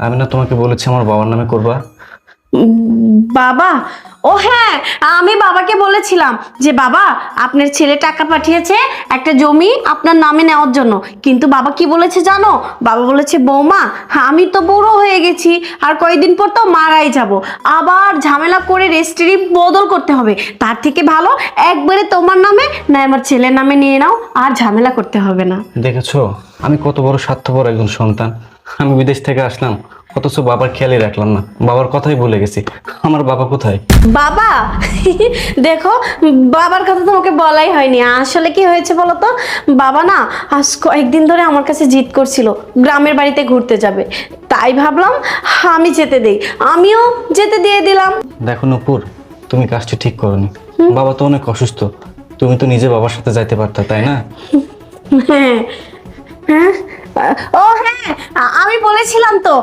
আমি না তোমাকে বলেছি আমার বাবার নামে করবা? বাবা, ও হ্যাঁ, আমি বাবাকে বলেছিলাম যে বাবা আপনার ছেলে টাকা পাঠিয়েছে একটা জমি আপনার নামে নেওয়ার জন্য, কিন্তু বাবা কি বলেছে জানো? বাবা বলেছে বৌমা আমি তো বুড়ো হয়ে গেছি, আর কয়েকদিন পর তো মারাই যাব, আবার ঝামেলা করে রেজিস্ট্রি বদল করতে হবে, তার থেকে ভালো একবারে তোমার নামে না আমার ছেলের নামে নিয়ে নাও, আর ঝামেলা করতে হবে না। দেখেছো আমি কত বড় স্বার্থপর একজন সন্তান। আমি বিদেশ থেকে আসলাম, অথচ বাবার খেয়ালই রাখলাম না, বাবার কথাই ভুলে গেছি। আমার বাবা কোথায়? বাবা দেখো, বাবার কথা তোমাকে বলাই হয়নি। আসলে কি হয়েছে বলো তো, বাবা না আজ কয়েকদিন ধরে আমার কাছে জিদ করছিল গ্রামের বাড়িতে ঘুরতে যাবে, তাই ভাবলাম আমি যেতে দেই, আমিও যেতে দিয়ে দিলাম। দেখো নূপুর, তুমি কাজটি ঠিক করোনি। বাবা তো অনেক অসুস্থ, তুমি তো নিজে বাবার সাথে যাইতে পারতা, তাই না? হ্যাঁ, হ্যাঁ, ও হ্যাঁ, আমি বলেছিলাম তো